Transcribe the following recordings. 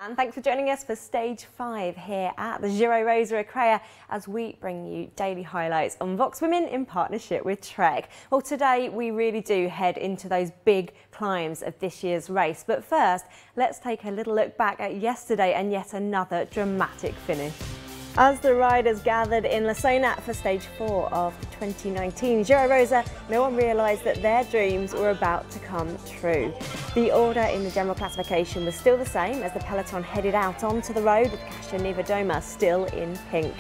And thanks for joining us for stage 5 here at the Giro Rosa as we bring you daily highlights on Vox Women in partnership with Trek. Well, today we really do head into those big climbs of this year's race. But first, let's take a little look back at yesterday and yet another dramatic finish. As the riders gathered in La Sona for stage 4 of the 2019 Giro Rosa, no one realised that their dreams were about to come true. The order in the general classification was still the same as the peloton headed out onto the road with Cascia Niewiadoma still in pink.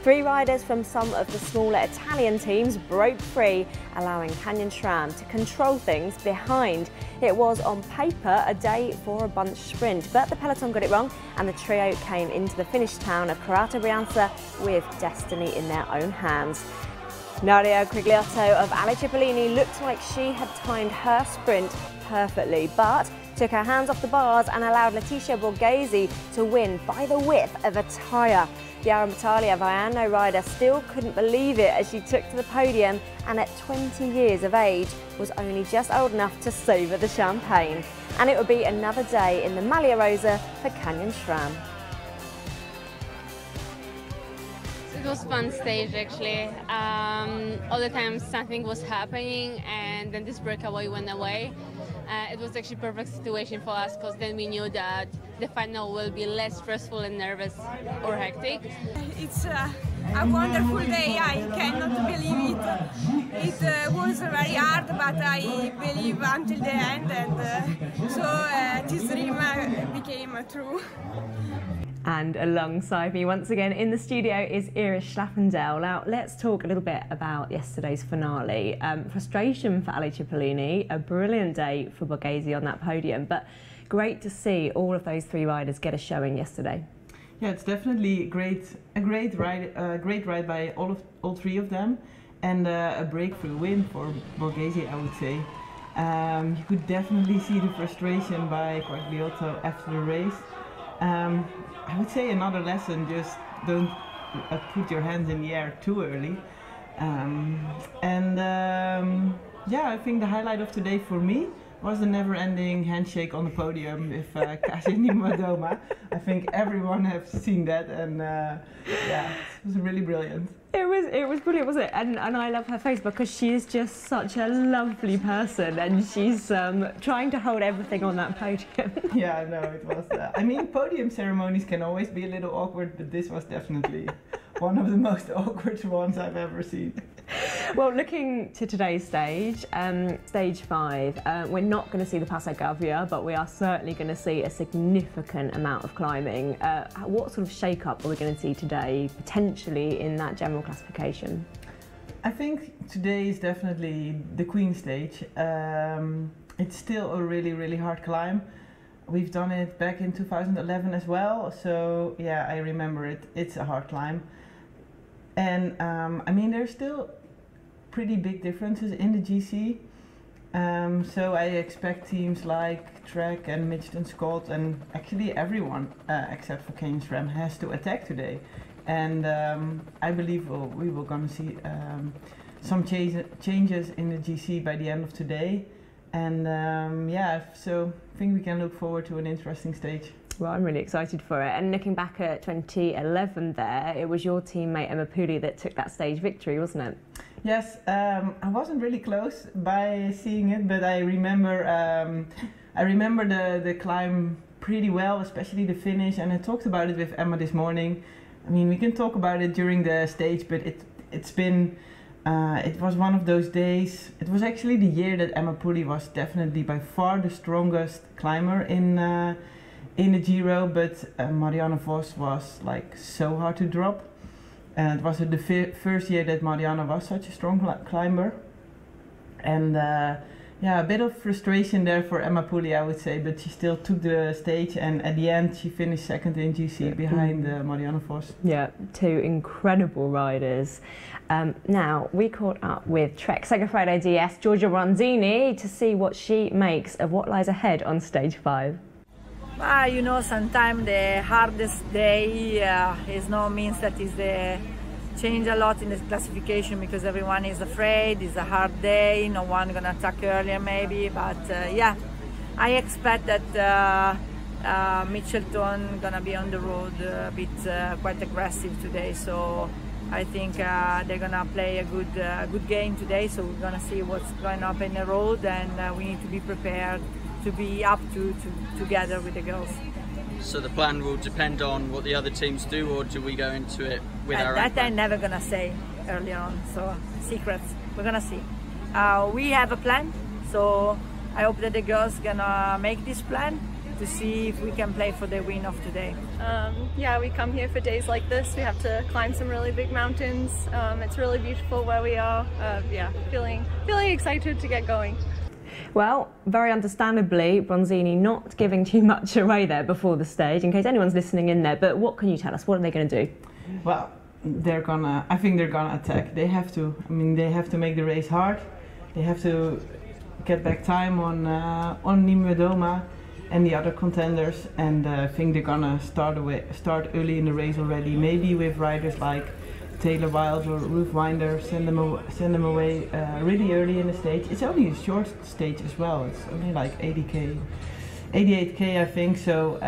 3 riders from some of the smaller Italian teams broke free, allowing Canyon SRAM to control things behind. It was on paper a day for a bunch sprint, but the peloton got it wrong and the trio came into the finish town of Carrata Brianza with destiny in their own hands. Nadia Crigliotto of Ale Cipollini looked like she had timed her sprint perfectly, but took her hands off the bars and allowed Letizia Borghese to win by the width of a tyre. The Arambatalia Viano rider still couldn't believe it as she took to the podium and at 20 years of age was only just old enough to savour the champagne. And it would be another day in the Maglia Rosa for Canyon SRAM. It was a fun stage actually. All the time something was happening and then this breakaway went away. It was actually a perfect situation for us because then we knew that the final will be less stressful and nervous or hectic. It's a wonderful day, I cannot believe it. It was very hard, but I believe until the end, and so this dream became true. And alongside me once again in the studio is Iris Schlappendale. Now let's talk a little bit about yesterday's finale. Frustration for Ale Cipollini, a brilliant day for Borghese on that podium, but great to see all of those 3 riders get a showing yesterday. Yeah, it's definitely a great ride by all 3 of them, and a breakthrough win for Borghese, I would say. You could definitely see the frustration by Crigliotto after the race. I would say another lesson, just don't put your hands in the air too early. Yeah, I think the highlight of today for me was the never-ending handshake on the podium with Cascia Niewiadoma. I think everyone has seen that, and yeah, it was really brilliant. It was brilliant, wasn't it? And I love her face because she is just such a lovely person, and she's trying to hold everything on that podium. Yeah, no, it was. I mean, podium ceremonies can always be a little awkward, but this was definitely one of the most awkward ones I've ever seen. Well, looking to today's stage, stage 5, we're not going to see the Passo Gavia, but we are certainly going to see a significant amount of climbing. What sort of shake-up are we going to see today, potentially in that general classification? I think today is definitely the Queen stage. It's still a really hard climb. We've done it back in 2011 as well, so yeah, I remember it. It's a hard climb. And I mean, there's still pretty big differences in the GC. So I expect teams like Trek and Mitchelton Scott and actually everyone except for Canyon SRAM has to attack today. And I believe we will gonna see some changes in the GC by the end of today. And yeah, so I think we can look forward to an interesting stage. Well, I'm really excited for it. And looking back at 2011 there, it was your teammate Emma Pooley that took that stage victory, wasn't it? Yes, I wasn't really close by seeing it, but I remember the climb pretty well, especially the finish, and I talked about it with Emma this morning. I mean, we can talk about it during the stage, but it was one of those days. It was actually the year that Emma Pooley was definitely by far the strongest climber in the Giro, but Marianne Vos was like so hard to drop. And it was the first year that Marianne was such a strong climber. And yeah, a bit of frustration there for Emma Pooley, I would say, but she still took the stage, and at the end she finished 2nd in GC behind Marianne Vos. Yeah, 2 incredible riders. Now, we caught up with Trek Segafredo DS, Giorgia Ronzini, to see what she makes of what lies ahead on stage 5. You know, sometimes the hardest day is no means that is the change a lot in the classification because everyone is afraid. It's a hard day, no one gonna attack earlier maybe, but yeah, I expect that Mitchelton gonna be on the road a bit quite aggressive today, so I think they're gonna play a good game today. So we're gonna see what's going up in the road, and we need to be prepared to be up to together with the girls. So the plan will depend on what the other teams do, or do we go into it with our own that plan? I'm never gonna say early on, so secrets. We're gonna see. We have a plan, so I hope that the girls gonna make this plan to see if we can play for the win of today. Yeah, we come here for days like this. We have to climb some really big mountains. It's really beautiful where we are. Yeah, feeling excited to get going. Well, very understandably, Bronzini not giving too much away there before the stage, in case anyone's listening in there. But what can you tell us? What are they going to do? Well, I think they're gonna attack. They have to. I mean, they have to make the race hard. They have to get back time on Nimue and the other contenders, and I think they're gonna start early in the race already. Maybe with riders like Taylor Wilde or Ruth Winder, send them away really early in the stage. It's only a short stage as well. It's only like 80k, 88k, I think. So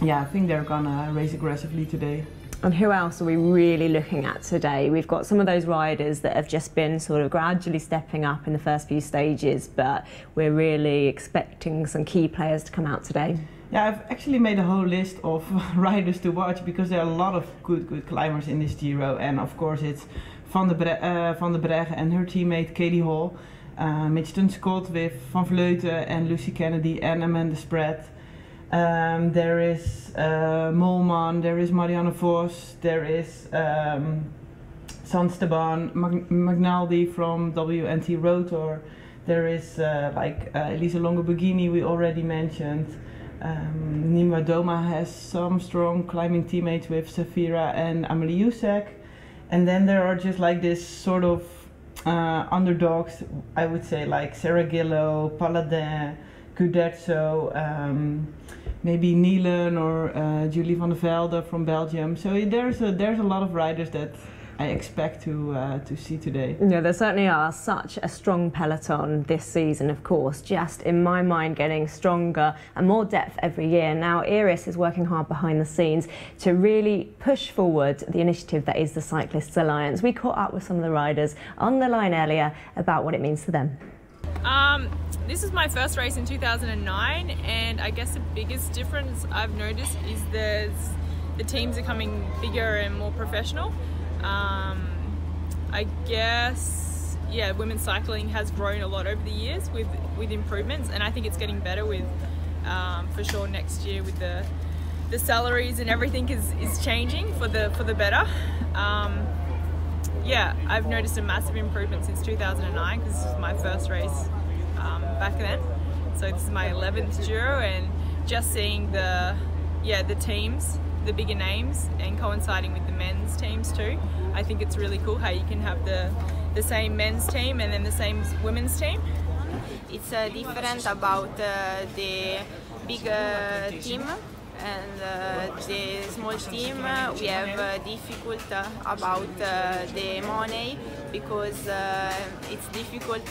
yeah, I think they're gonna race aggressively today. And who else are we really looking at today? We've got some of those riders that have just been sort of gradually stepping up in the first few stages, but we're really expecting some key players to come out today. Yeah, I've actually made a whole list of riders to watch, because there are a lot of good climbers in this Giro, and of course it's Van der Breggen and her teammate Katie Hall, Mitchelton Scott with Van Vleuten and Lucy Kennedy and Amanda Spratt. There is Molman, there is Marianne Vos, there is Sansteban, Magnaldi from WNT Rotor, there is Elisa Longo-Borghini we already mentioned. Nimue has some strong climbing teammates with Safira and Amelie Jusek, and then there are just like this sort of underdogs, I would say, like Sarah Gillow, Paladin, Gudetso, maybe Nielen or Julie van der Velde from Belgium. So there's a lot of riders that I expect to see today. Yeah, there certainly are. Such a strong peloton this season, of course, just in my mind getting stronger and more depth every year. Now Iris is working hard behind the scenes to really push forward the initiative that is the Cyclists Alliance. We caught up with some of the riders on the line earlier about what it means to them. This is my first race in 2009, and I guess the biggest difference I've noticed is the teams are becoming bigger and more professional. I guess, yeah, women's cycling has grown a lot over the years with improvements, and I think it's getting better with, for sure, next year with the salaries and everything is changing for the better. Yeah, I've noticed a massive improvement since 2009, because this is my first race back then. So this is my 11th Giro, and just seeing the teams, the bigger names, and coinciding with the men's teams too. I think it's really cool how you can have the same men's team and then the same women's team. It's different about the big team and the small team. We have difficult about the money, because it's difficult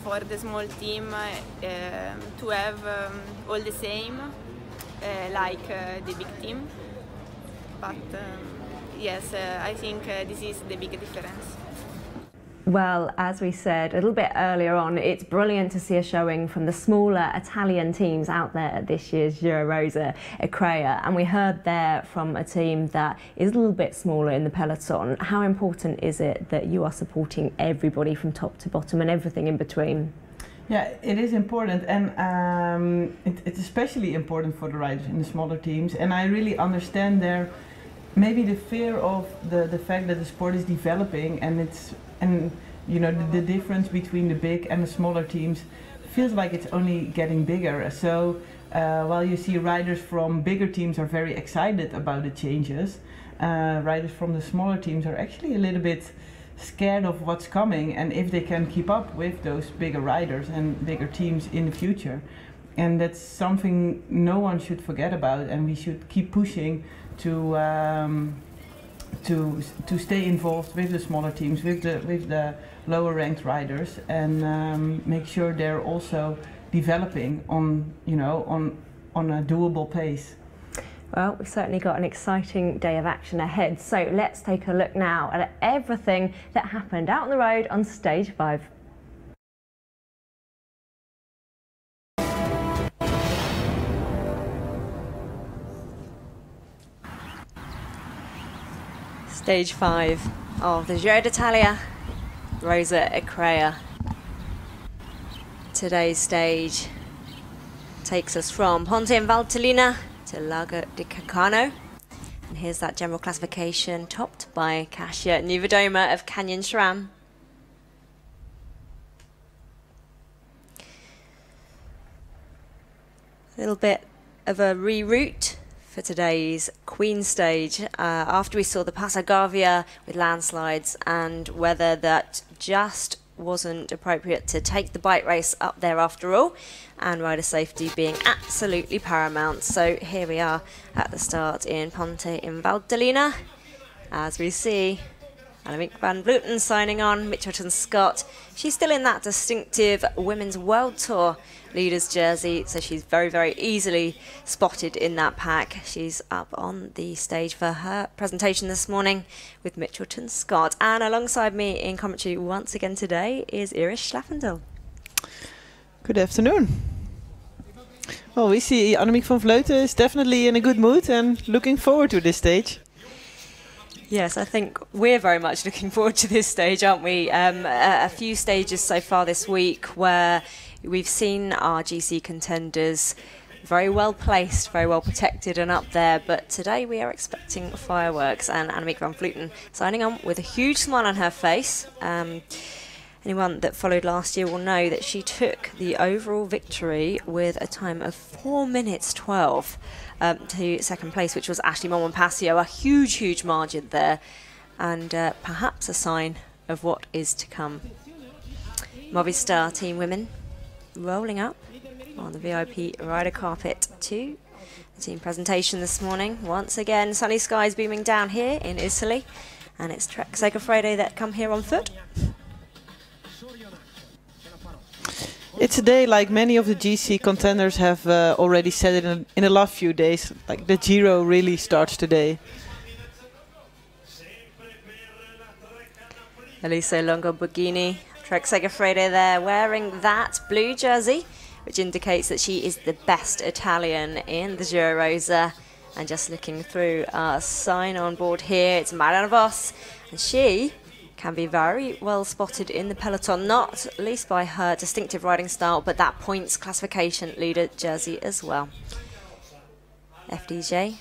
for the small team to have all the same like the big team. But yes, I think this is the big difference. Well, as we said a little bit earlier on, it's brilliant to see a showing from the smaller Italian teams out there at this year's Giro Rosa Ecrea. And we heard there from a team that is a little bit smaller in the peloton. How important is it that you are supporting everybody from top to bottom and everything in between? Yeah, it is important, and it's especially important for the riders in the smaller teams. And I really understand maybe the fear of the fact that the sport is developing, and you know, the difference between the big and the smaller teams feels like it's only getting bigger. So while you see riders from bigger teams are very excited about the changes, riders from the smaller teams are actually a little bit scared of what's coming, and if they can keep up with those bigger riders and bigger teams in the future. And that's something no one should forget about, and we should keep pushing to stay involved with the smaller teams, with the lower ranked riders, and make sure they're also developing on, you know, on a doable pace. Well, we've certainly got an exciting day of action ahead. So let's take a look now at everything that happened out on the road on stage 5. Stage 5 of the Giro d'Italia, Rosa Ecrea. Today's stage takes us from Ponte in Valtellina to Lago di Caccano. And here's that general classification, topped by Kasia Niewiadoma of Canyon SRAM. A little bit of a reroute for today's Queen stage. After we saw the Passo Gavia with landslides and weather that just wasn't appropriate to take the bike race up there after all, and rider safety being absolutely paramount. So here we are at the start in Ponte in Valtellina, as we see Annemiek van Vleuten signing on, Mitchelton Scott. She's still in that distinctive Women's World Tour leaders jersey, so she's very, very easily spotted in that pack. She's up on the stage for her presentation this morning with Mitchelton Scott. And alongside me in commentary once again today is Iris Schlaffendel. Good afternoon. Well, we see Annemiek van Vleuten is definitely in a good mood and looking forward to this stage. Yes, I think we're very much looking forward to this stage, aren't we? A few stages so far this week where we've seen our GC contenders very well placed, very well protected and up there, but today we are expecting fireworks, and Annemiek van Vleuten signing on with a huge smile on her face. Anyone that followed last year will know that she took the overall victory with a time of 4 minutes 12 to second place, which was Ashley Montpassio. A huge, huge margin there, and perhaps a sign of what is to come. Movistar Team Women rolling up on the VIP rider carpet to the team presentation this morning. Once again, sunny skies beaming down here in Italy, and it's Trek Segafredo that come here on foot. It's a day like many of the GC contenders have already said it in the last few days. Like the Giro really starts today. Elisa Longo-Borghini, Trek Segafredo there, wearing that blue jersey, which indicates that she is the best Italian in the Giro Rosa. And just looking through our sign on board here, it's Marianne Vos, and she can be very well spotted in the peloton, not least by her distinctive riding style, but that points classification leader jersey as well. FDJ.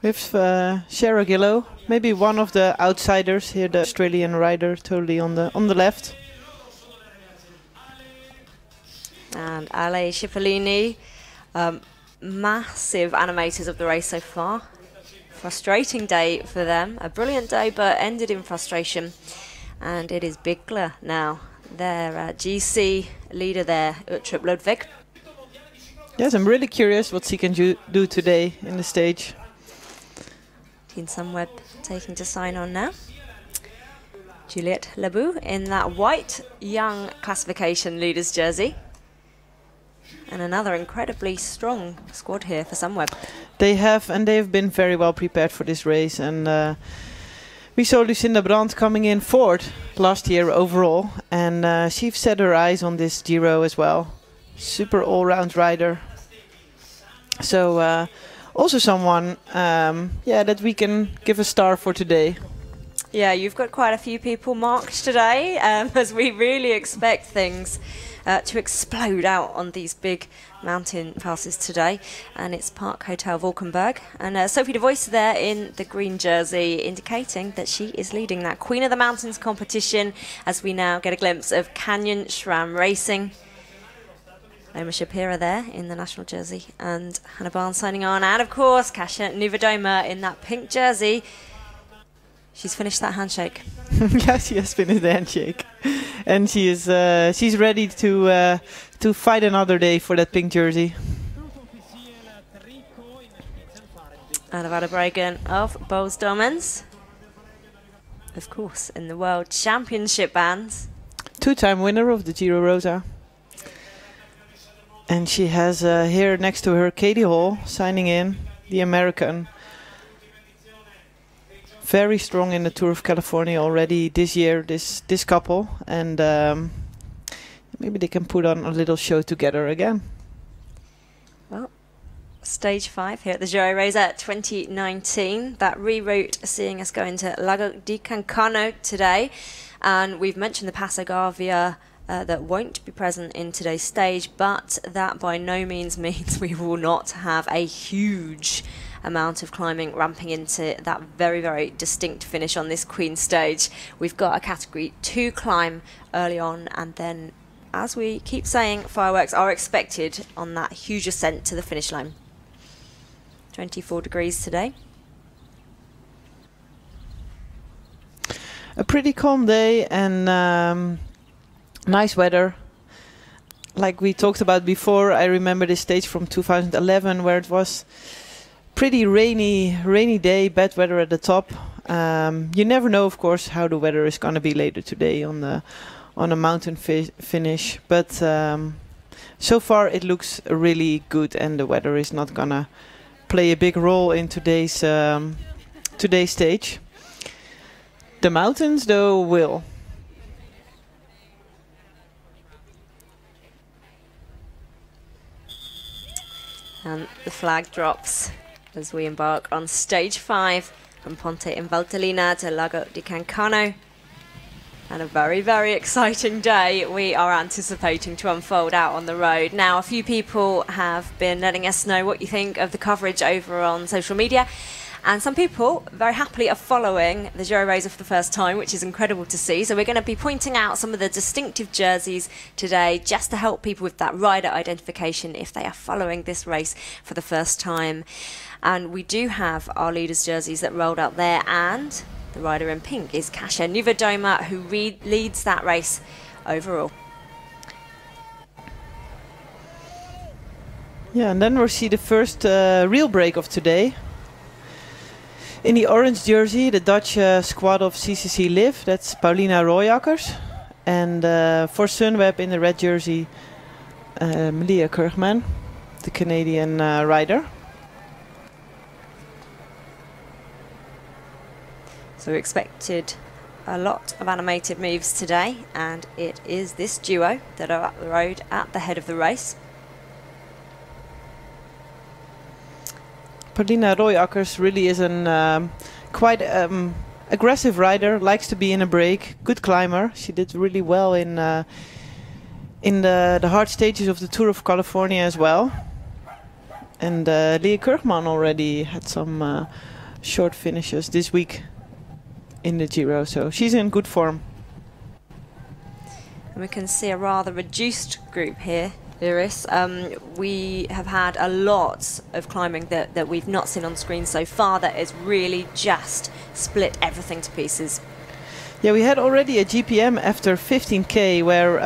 With Shara Gillow, maybe one of the outsiders here, the Australian rider, totally on the left. And Ale Cipollini, massive animators of the race so far. Frustrating day for them, a brilliant day but ended in frustration, and it is Bigler now, their GC leader there, Uttrup Ludwig. Yes, I'm really curious what she can do today in the stage. Team Sunweb taking to sign on now. Juliette Labou in that white young classification leaders jersey. And another incredibly strong squad here for Sunweb. They have been very well prepared for this race. And we saw Lucinda Brandt coming in fourth last year overall. And she's set her eyes on this Giro as well. Super all-round rider. So also someone that we can give a star for today. Yeah, you've got quite a few people marked today, as we really expect things to explode out on these big mountain passes today. And it's Park Hotel Valkenburg, and Sophie de Voice there in the green jersey, indicating that she is leading that Queen of the Mountains competition, as we now get a glimpse of Canyon SRAM racing. Oma Shapira there in the national jersey, and Hannah Barnes signing on, and of course Kasia Niewiadoma in that pink jersey. She's finished that handshake. Yeah, she has finished the handshake, and she is she's ready to fight another day for that pink jersey. Anna Bregan of Bowles Domens, of course, in the World Championship bands. Two-time winner of the Giro Rosa. And she has here next to her Katie Hall signing in, the American. Very strong in the Tour of California already this year, this couple. And maybe they can put on a little show together again. Well, stage 5 here at the Giro Rosa 2019. That reroute seeing us go into Lago di Cancano today. And we've mentioned the Passo Gavia that won't be present in today's stage, but that by no means means we will not have a huge amount of climbing ramping into that very, very distinct finish on this Queen stage. We've got a category 2 climb early on, and then, as we keep saying, fireworks are expected on that huge ascent to the finish line. 24 degrees today. A pretty calm day and nice weather. Like we talked about before, I remember this stage from 2011 where it was pretty rainy day, bad weather at the top. You never know, of course, how the weather is going to be later today on a mountain finish. But so far it looks really good, and the weather is not going to play a big role in today's stage. The mountains, though, will. And the flag drops as we embark on stage 5 from Ponte in Valtellina to Lago di Cancano. And a very, very exciting day we are anticipating to unfold out on the road. Now, a few people have been letting us know what you think of the coverage over on social media. And some people very happily are following the Giro Rosa for the first time, which is incredible to see. So we're going to be pointing out some of the distinctive jerseys today just to help people with that rider identification if they are following this race for the first time. And we do have our leaders' jerseys that rolled out there, and the rider in pink is Kasia Niewiadoma, who leads that race overall. Yeah, and then we'll see the first real break of today. In the orange jersey, the Dutch squad of CCC Liv, that's Paulina Royakkers. And for Sunweb in the red jersey, Melia Kurgman, the Canadian rider. So we expected a lot of animated moves today, and it is this duo that are up the road at the head of the race. Paulina Royakkers really is an quite aggressive rider, likes to be in a break, good climber. She did really well in the hard stages of the Tour of California as well. And Leah Kurgman already had some short finishes this week in the Giro, so she's in good form. And we can see a rather reduced group here, Iris. We have had a lot of climbing that we've not seen on screen so far that has really just split everything to pieces. Yeah, we had already a GPM after 15k where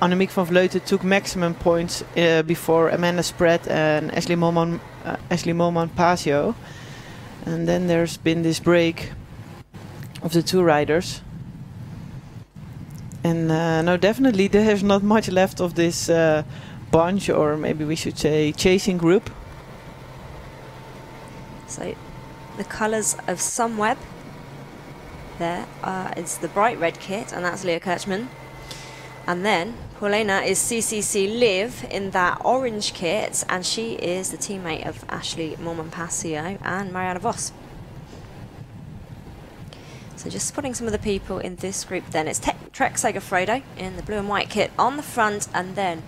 Annemiek van Vleuten took maximum points before Amanda Spratt and Ashley Moolman-Pasio. And then there's been this break of the two riders. And no, definitely there's not much left of this bunch, or maybe we should say chasing group. So the colours of Sunweb there is the bright red kit, and that's Leah Kirchmann. And then Paulina is CCC Liv in that orange kit, and she is the teammate of Ashley Moolman-Pasio and Marianne Vos. So just spotting some of the people in this group then. It's Trek Segafredo in the blue and white kit on the front, and then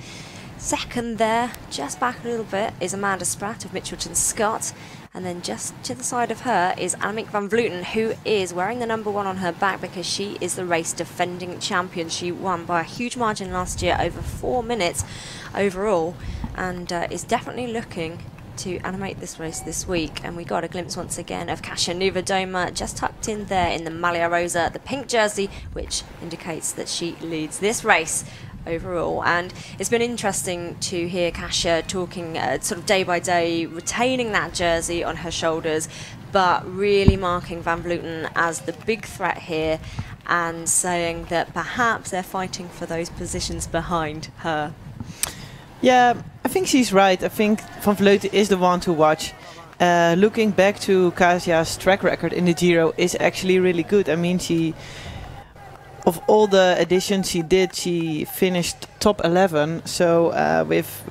second there, just back a little bit, is Amanda Spratt of Mitchelton Scott. And then just to the side of her is Annemiek van Vleuten, who is wearing the number 1 on her back because she is the race defending champion. She won by a huge margin last year, over 4 minutes overall, and is definitely looking to animate this race this week. And we got a glimpse once again of Kasia Niewiadoma just tucked in there in the Maglia Rosa, the pink jersey, which indicates that she leads this race overall. And it's been interesting to hear Kasia talking sort of day by day, retaining that jersey on her shoulders, but really marking Van Vleuten as the big threat here, and saying that perhaps they're fighting for those positions behind her. Yeah, I think she's right. I think Van Vleuten is the one to watch. Looking back to Kasia's track record in the Giro is actually really good. I mean, of all the editions she did, she finished top 11. So with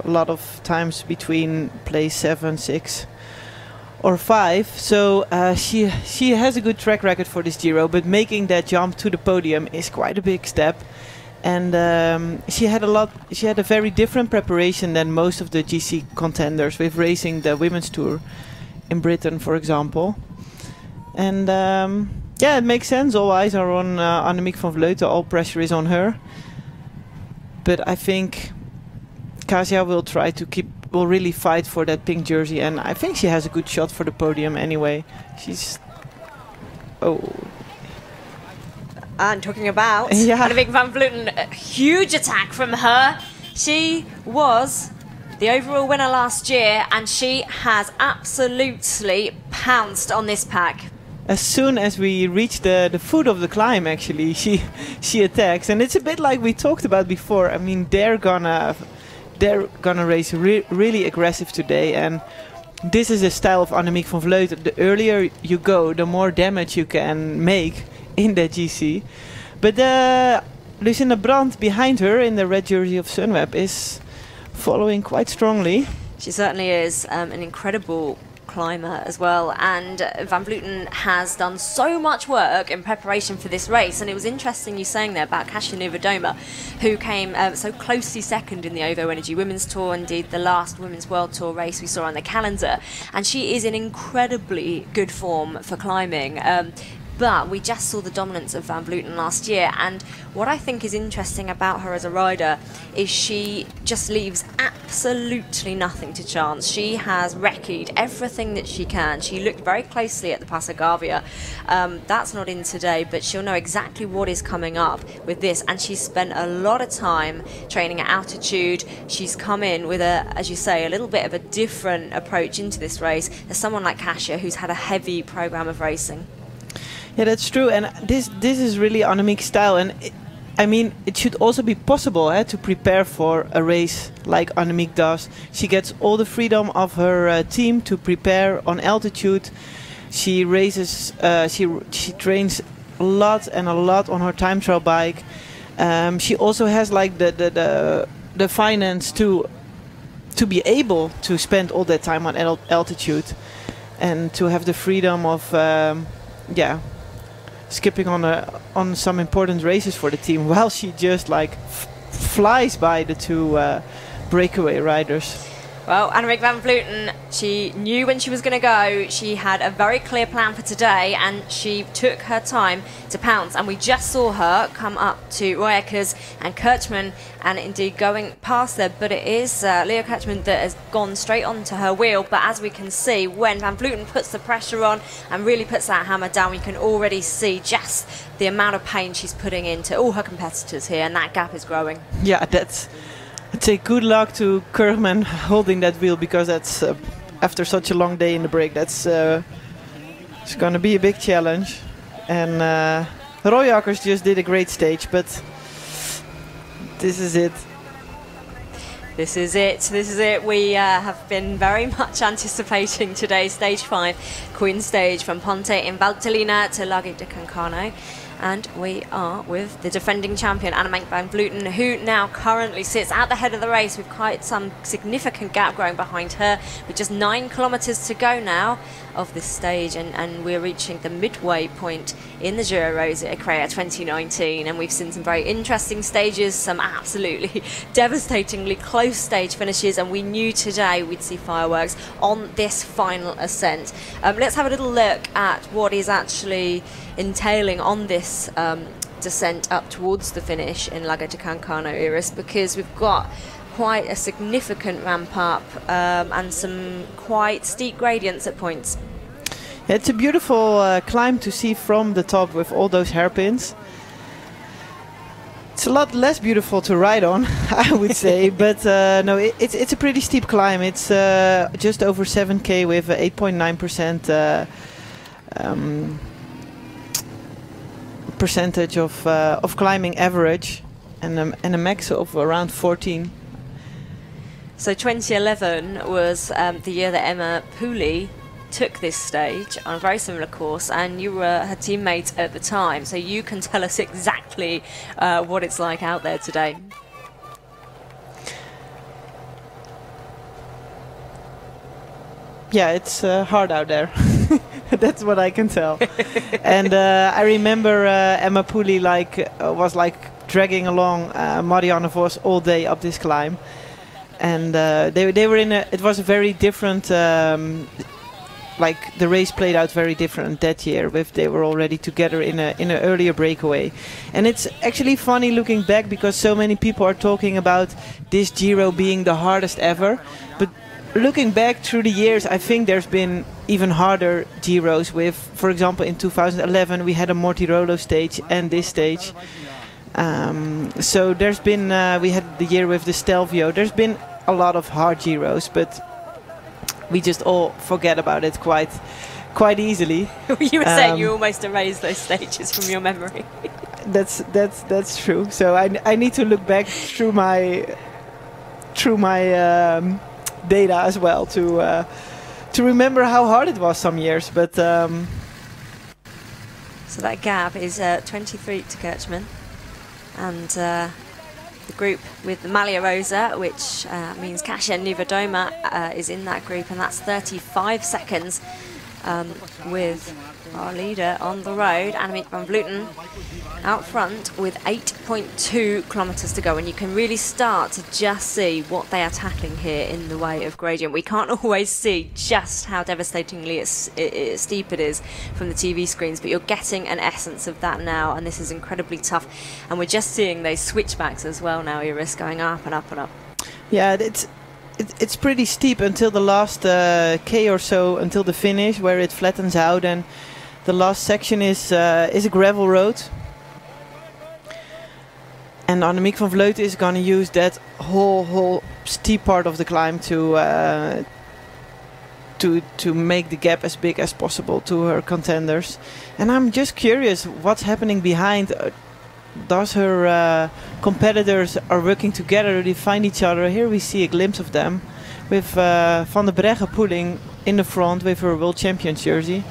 a lot of times between place 7, 6 or 5. So she has a good track record for this Giro, but making that jump to the podium is quite a big step. And she had a very different preparation than most of the GC contenders with racing the women's tour in Britain, for example. And yeah, it makes sense. All eyes are on Annemiek van Vleuten. All pressure is on her. But I think Kasia will really fight for that pink jersey, and I think she has a good shot for the podium anyway. And talking about yeah. Annemiek van Vleuten, a huge attack from her. She was the overall winner last year, and she has absolutely pounced on this pack. As soon as we reach the foot of the climb, actually, she attacks, and it's a bit like we talked about before. I mean, they're gonna race really aggressive today, and this is the style of Annemiek van Vleuten. The earlier you go, the more damage you can make in the GC. But Lucinda Brandt behind her in the red jersey of Sunweb is following quite strongly. She certainly is an incredible climber as well, and Van Vleuten has done so much work in preparation for this race. And it was interesting you saying there about Kasia Niewiadoma, who came so closely second in the OVO Energy Women's Tour, indeed the last Women's World Tour race we saw on the calendar, and she is in incredibly good form for climbing. But we just saw the dominance of Van Vleuten last year, and what I think is interesting about her as a rider is she just leaves absolutely nothing to chance. She has recce'd everything that she can. She looked very closely at the Passagavia. That's not in today, but she'll know exactly what is coming up with this, and she's spent a lot of time training at altitude. She's come in with as you say, a little bit of a different approach into this race. There's someone like Kasia who's had a heavy program of racing. Yeah, that's true, and this is really Annemiek's style, and I mean, it should also be possible to prepare for a race like Annemiek does. She gets all the freedom of her team to prepare on altitude. She races, she trains a lot on her time trial bike. She also has like the finance to be able to spend all that time on altitude and to have the freedom of skipping on some important races for the team, while she just like flies by the two breakaway riders. Well, Annemiek van Vleuten, she knew when she was going to go. She had a very clear plan for today, and she took her time to pounce. And we just saw her come up to Royekers and Kirchmann, and indeed going past there. But it is Leo Kirchmann that has gone straight onto her wheel. But as we can see, when Van Vleuten puts the pressure on and really puts that hammer down, we can already see just the amount of pain she's putting into all her competitors here, and that gap is growing. Yeah, I'd say good luck to Kirchmann holding that wheel, because that's after such a long day in the break, it's going to be a big challenge. And Royekers just did a great stage, but this is it. This is it. This is it. We have been very much anticipating today's stage 5, Queen stage from Ponte in Valtellina to Lago di Cancano. And we are with the defending champion, Annemiek van Vleuten, who now currently sits at the head of the race with quite some significant gap growing behind her, with just 9 kilometres to go now of this stage, and we're reaching the midway point in the Giro Rosa Ecrea 2019, and we've seen some very interesting stages, some absolutely devastatingly close stage finishes, and we knew today we'd see fireworks on this final ascent. Let's have a little look at what is actually entailing on this descent up towards the finish in Lago di Cancano, Iris, because we've got quite a significant ramp up and some quite steep gradients at points. Yeah, it's a beautiful climb to see from the top with all those hairpins. It's a lot less beautiful to ride on, I would say, but no, it's a pretty steep climb. It's just over 7k with 8.9% percentage of climbing average, and a max of around 14. So 2011 was the year that Emma Pooley took this stage on a very similar course, and you were her teammate at the time, so you can tell us exactly what it's like out there today. Yeah, it's hard out there. That's what I can tell. And I remember Emma Pooley was dragging along Marianne Vos all day up this climb, and they were in a. It was a very different. The race played out very different that year. They were already together in an earlier breakaway, and it's actually funny looking back because so many people are talking about this Giro being the hardest ever, but looking back through the years, I think there's been even harder Giros with, for example, in 2011 we had a Mortirolo stage and this stage. So there's been, we had the year with the Stelvio, there's been a lot of hard Giros, but we just all forget about it quite easily. You were saying you almost erased those stages from your memory. That's true. So I need to look back through my data as well to remember how hard it was some years, but so that gap is 23 to Kirchmann, and the group with Malia Rosa, which means Kasia Niewiadoma, is in that group, and that's 35 seconds with our leader on the road, Annemiek van Vleuten, out front with 8.2 kilometres to go, and you can really start to just see what they are tackling here in the way of gradient. We can't always see just how devastatingly steep it is from the TV screens, but you're getting an essence of that now, and this is incredibly tough. And we're just seeing those switchbacks as well now, Iris, going up and up and up. Yeah, it's pretty steep until the last K or so, until the finish, where it flattens out, and the last section is a gravel road. And Annemiek van Vleuten is going to use that whole steep part of the climb to make the gap as big as possible to her contenders. And I'm just curious what's happening behind. Does her competitors are working together? Do they find each other? Here we see a glimpse of them with Van der Breggen pulling in the front with her World Champions jersey.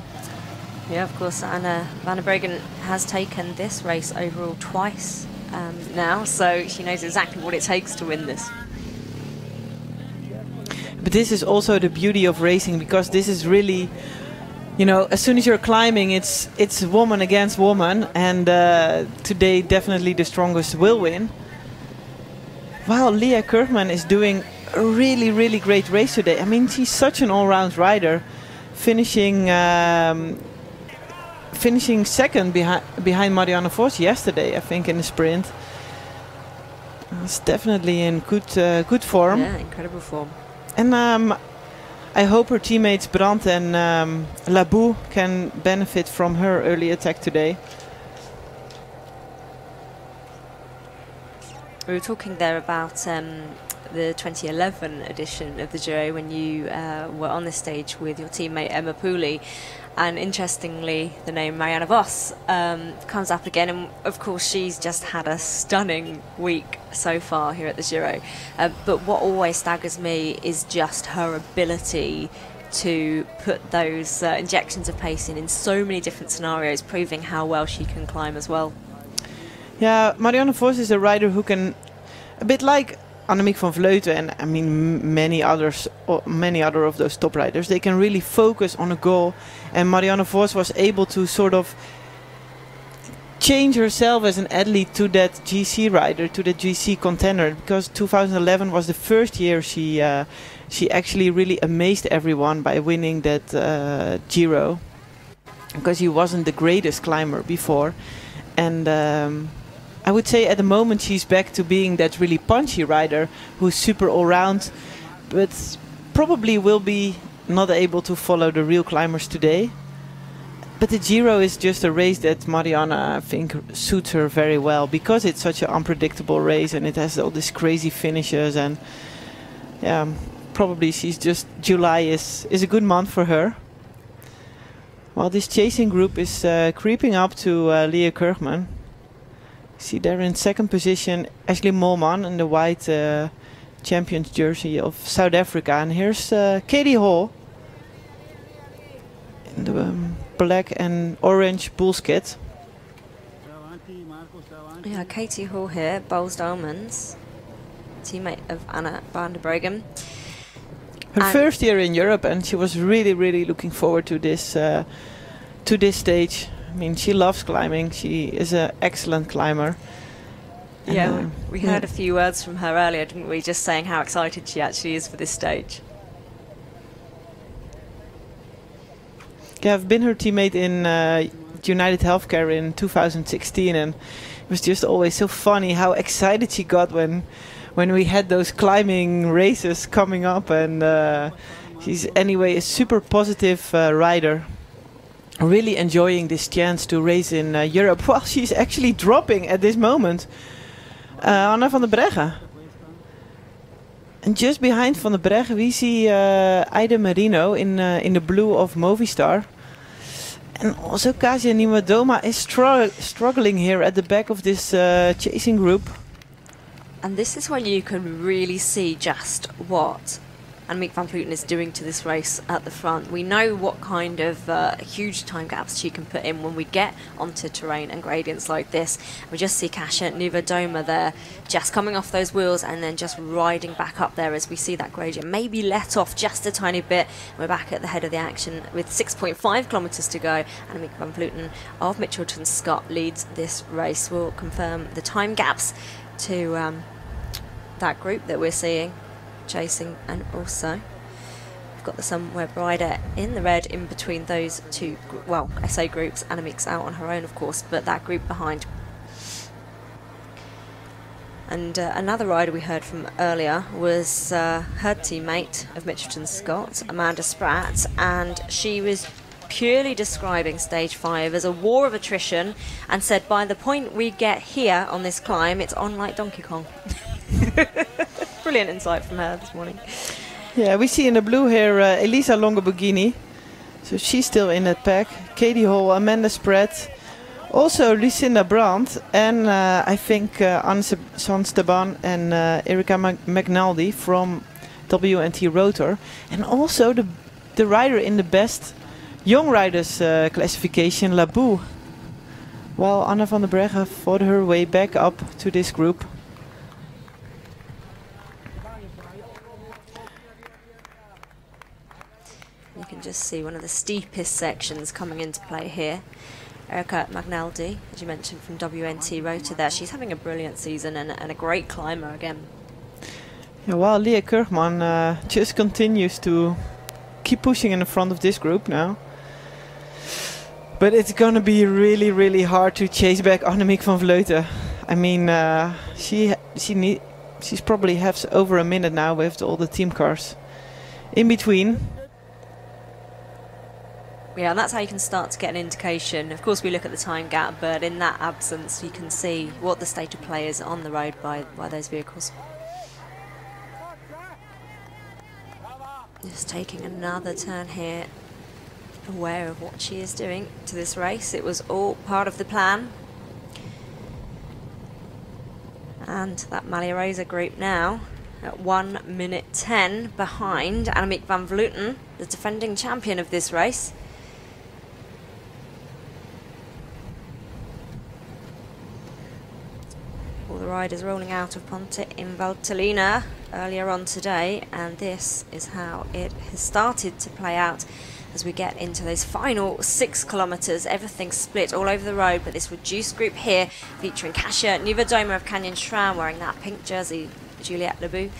Yeah, of course, Anna van der Breggen has taken this race overall twice now, so she knows exactly what it takes to win this. But this is also the beauty of racing, because this is really, you know, as soon as you're climbing, it's woman against woman, and today definitely the strongest will win. While Leah Kirchmann is doing a really great race today. I mean, she's such an all-round rider, finishing second behind Marianne Vos yesterday, I think, in the sprint. It's definitely in good form. Yeah, incredible form. And I hope her teammates Brandt and Labou can benefit from her early attack today. We were talking there about the 2011 edition of the Giro when you were on the stage with your teammate Emma Pooley. And interestingly, the name Marianne Vos comes up again, and of course she's just had a stunning week so far here at the Giro. But what always staggers me is just her ability to put those injections of pace in so many different scenarios, proving how well she can climb as well. Yeah, Marianne Vos is a rider who can, a bit like Annemiek van Vleuten and I mean many other of those top riders, they can really focus on a goal, and Marianne Vos was able to sort of change herself as an athlete to that GC rider, to the GC contender, because 2011 was the first year she actually really amazed everyone by winning that Giro, because she wasn't the greatest climber before, and I would say at the moment she's back to being that really punchy rider who's super all-round, but probably will be not able to follow the real climbers today. But the Giro is just a race that Marianne, I think, suits her very well, because it's such an unpredictable race and it has all these crazy finishes, and yeah, probably July is a good month for her. While this chasing group is creeping up to Leah Kirchmann. See there in second position Ashley Molman in the white champion's jersey of South Africa. And here's Katie Hall in the black and orange Bulls kit. Yeah, Katie Hall here, Bowles Diamonds, teammate of Anna van der Breggen. Her first year in Europe, and she was really looking forward to this stage. I mean, she loves climbing. She is an excellent climber. Yeah, we heard a few words from her earlier, didn't we? Just saying how excited she actually is for this stage. Yeah, I've been her teammate in United Healthcare in 2016, and it was just always so funny how excited she got when we had those climbing races coming up. And she's anyway a super positive rider, really enjoying this chance to race in Europe. Well, she's actually dropping at this moment. Anna van der Breggen. And just behind Van der Breggen we see Aida Merino in the blue of Movistar. And also Kasia Niewedoma is struggling here at the back of this chasing group. And this is when you can really see just what Annemiek van Vleuten is doing to this race at the front. We know what kind of huge time gaps she can put in when we get onto terrain and gradients like this. We just see Kasia Niewedoma there just coming off those wheels and then just riding back up there as we see that gradient maybe let off just a tiny bit. We're back at the head of the action with 6.5 kilometres to go. Annemiek van Vleuten of Mitchelton Scott leads this race. We'll confirm the time gaps to that group that we're seeing chasing, and also we've got the Sunweb rider in the red in between those two, well, SA groups. Annemiek's out on her own, of course, but that group behind. And another rider we heard from earlier was her teammate of Mitchelton Scott, Amanda Spratt, and she was purely describing stage 5 as a war of attrition and said by the point we get here on this climb it's on like Donkey Kong. Brilliant insight from her this morning. Yeah, we see in the blue here Elisa Longoborghini, so she's still in that pack. Katie Hall, Amanda Spratt, also Lucinda Brandt, and I think Anne Sansteban and Erika McNaldy from WNT Rotor, and also the rider in the best young riders classification, Labou, while Anna van der Breggen fought her way back up to this group. You can just see one of the steepest sections coming into play here. Erika McNaldy, as you mentioned, from WNT Rotor there. She's having a brilliant season and a great climber again. Yeah, while Leah Kurgman just continues to keep pushing in the front of this group now. But it's going to be really hard to chase back Annemiek van Vleuten. I mean, she's probably has over a minute now with all the team cars in between. Yeah, and that's how you can start to get an indication. Of course, we look at the time gap, but in that absence, you can see what the state of play is on the road by those vehicles. Just taking another turn here, aware of what she is doing to this race. It was all part of the plan. And that Malia Rosa group now at 1 minute 10 behind Annemiek van Vleuten, the defending champion of this race. All the riders rolling out of Ponte in Valtellina earlier on today, and this is how it has started to play out as we get into those final 6 kilometres. Everything split all over the road, but this reduced group here featuring Kasia Niewedoma of Canyon SRAM wearing that pink jersey, Juliette Labou,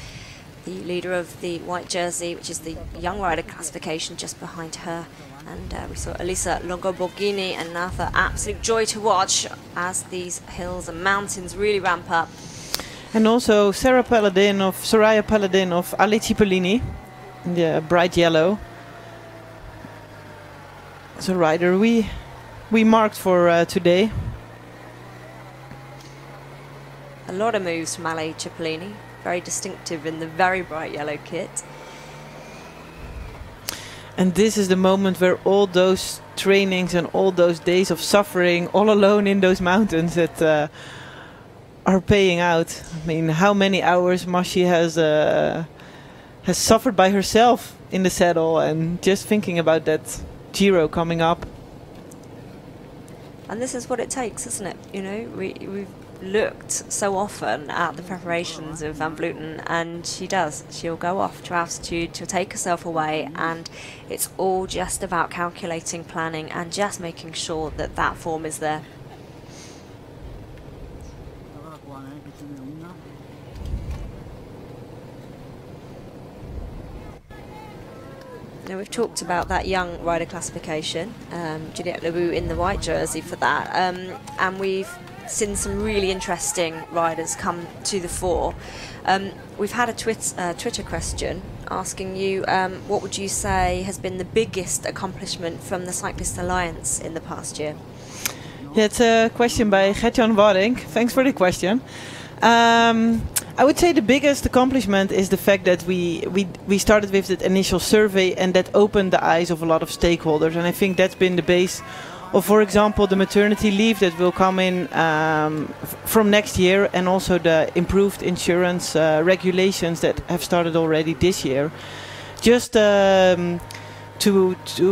the leader of the white jersey, which is the young rider classification, just behind her. And we saw Elisa Longoborghini, and another absolute joy to watch as these hills and mountains really ramp up. And also Soraya Paladin of Ale Cipollini in the bright yellow. It's a rider we marked for today. A lot of moves from Ale Cipollini, very distinctive in the very bright yellow kit. And this is the moment where all those trainings and all those days of suffering all alone in those mountains that are paying out. I mean, how many hours Mashi has suffered by herself in the saddle, and just thinking about that Giro coming up. And this is what it takes, isn't it? You know, we've looked so often at the preparations of Van Vleuten, and she does. She'll go off to altitude, she'll take herself away, and it's all just about calculating, planning, and just making sure that that form is there. Now, we've talked about that young rider classification, Juliette Leroux in the white jersey for that, and we've seen some really interesting riders come to the fore. We've had a Twitter question asking you, what would you say has been the biggest accomplishment from the Cyclist Alliance in the past year? Yeah, it's a question by Gertjan Waring. Thanks for the question. I would say the biggest accomplishment is the fact that we started with that initial survey, and that opened the eyes of a lot of stakeholders. And I think that's been the base of, for example, the maternity leave that will come in from next year, and also the improved insurance regulations that have started already this year. Just to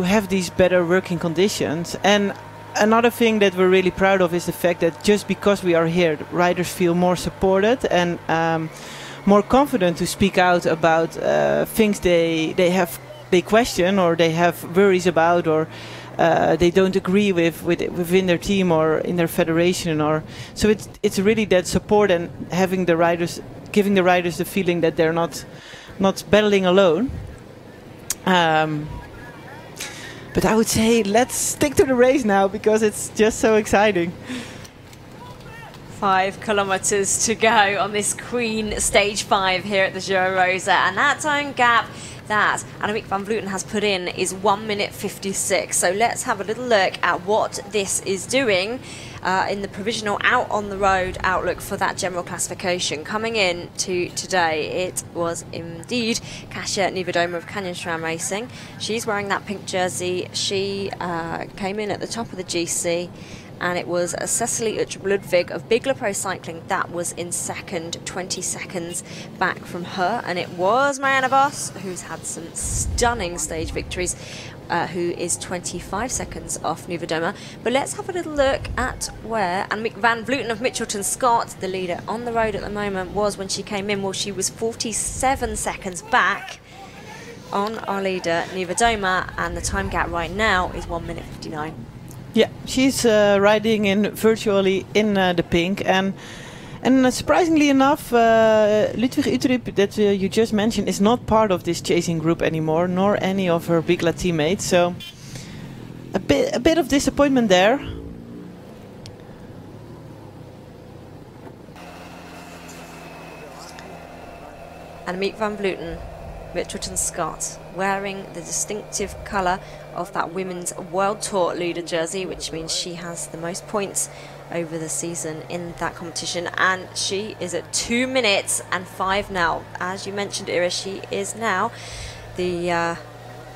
have these better working conditions. And another thing that we're really proud of is the fact that just because we are here, riders feel more supported and more confident to speak out about things they question, or they have worries about, or they don't agree with within their team or in their federation. Or so it's really that support, and having the riders, giving the riders the feeling that they're not battling alone. But I would say let's stick to the race now, because it's just so exciting. 5 kilometers to go on this Queen Stage 5 here at the Giro Rosa, and that time gap that Annemiek van Vleuten has put in is 1 minute 56. So let's have a little look at what this is doing in the provisional out on the road outlook for that general classification. Coming in to today, it was indeed Kasia Niewiadoma of Canyon SRAM Racing. She's wearing that pink jersey. She came in at the top of the GC, and it was Cecily Ludwig of Bigler Pro Cycling that was in second, 20 seconds back from her. And it was Marianne Vos, who's had some stunning stage victories, who is 25 seconds off Niewiadoma. But let's have a little look at where Annemiek van Vleuten of Mitchelton Scott, the leader on the road at the moment, was when she came in. Well, she was 47 seconds back on our leader Niewiadoma, and the time gap right now is 1 minute 59. Yeah, she's riding in virtually in the pink, and surprisingly enough, Ludwig Uterip, that you just mentioned, is not part of this chasing group anymore, nor any of her Bigla teammates. So a bit of disappointment there. Annemiek van Vleuten, Mitchelton Scott, wearing the distinctive colour of that Women's World Tour leader jersey, which means she has the most points over the season in that competition, and she is at 2 minutes and 5 now. As you mentioned, Ira, she is now the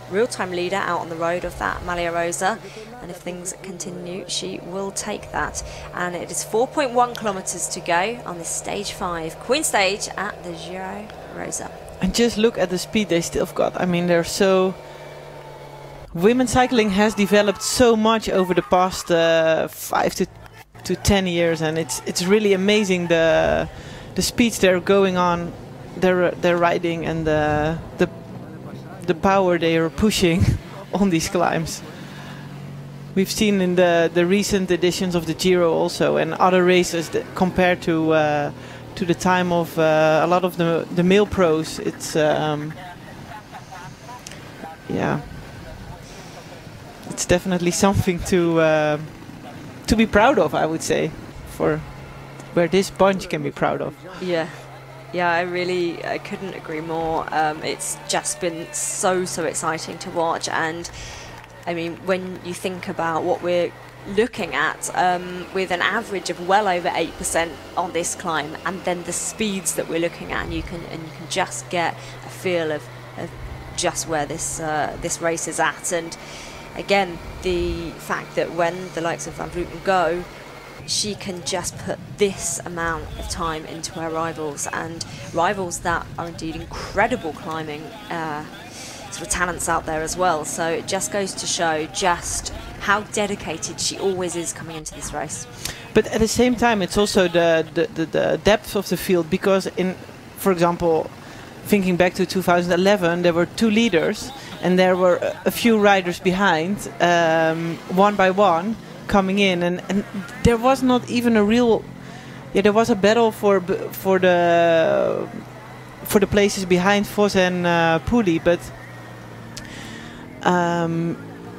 real-time leader out on the road of that Maglia Rosa, and if things continue, she will take that. And it is 4.1 kilometres to go on this stage 5 Queen Stage at the Giro Rosa. And just look at the speed they still have got. I mean, they're so... Women's cycling has developed so much over the past 5 to 10 years, and it's really amazing the speeds they're going on, they're riding, and the power they are pushing on these climbs. We've seen in the recent editions of the Giro also, and other races that compared to the time of a lot of the male pros. It's yeah, it's definitely something to be proud of, I would say, for where this bunch can be proud of. Yeah, I couldn't agree more. It's just been so exciting to watch, and I mean, when you think about what we're looking at, with an average of well over 8% on this climb, and then the speeds that we're looking at, and you can just get a feel of just where this race is at. And again, the fact that when the likes of Van Vleuten go, she can just put this amount of time into her rivals, and rivals that are indeed incredible climbing sort of talents out there as well. So it just goes to show just how dedicated she always is coming into this race. But at the same time, it's also the depth of the field, because for example, thinking back to 2011, there were 2 leaders and there were a few riders behind, one by one coming in, and there was not even a real, there was a battle for the places behind Vos and Pooley, but I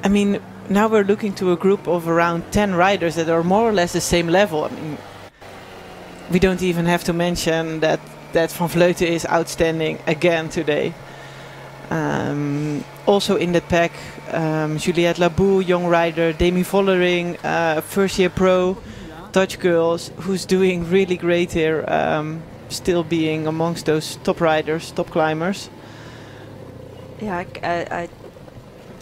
mean, now we're looking to a group of around 10 riders that are more or less the same level. I mean, we don't even have to mention that Van Vleuten is outstanding again today. Also in the pack, Juliette Labou, young rider, Demi Vollering, first year pro, Dutch girls, who's doing really great here, still being amongst those top riders, top climbers. Yeah, I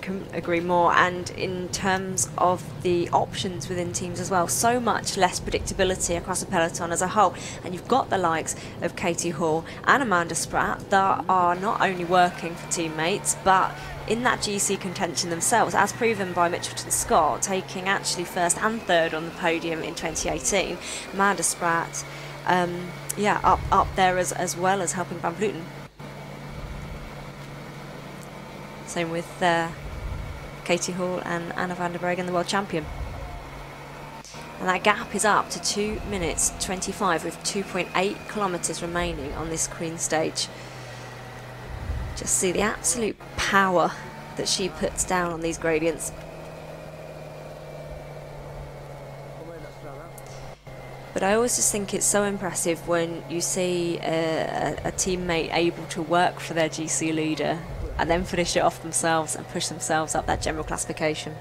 couldn't agree more. And in terms of the options within teams as well, so much less predictability across the peloton as a whole, and you've got the likes of Katie Hall and Amanda Spratt that are not only working for teammates but in that GC contention themselves, as proven by Mitchelton Scott taking actually first and third on the podium in 2018. Amanda Spratt up there as well as helping Van Vleuten. Same with Katie Hall and Anna van der Breggen, the world champion. And that gap is up to 2 minutes 25 with 2.8 kilometres remaining on this Queen stage. Just see the absolute power that she puts down on these gradients. But I always just think it's so impressive when you see a teammate able to work for their GC leader and then finish it off themselves and push themselves up that general classification.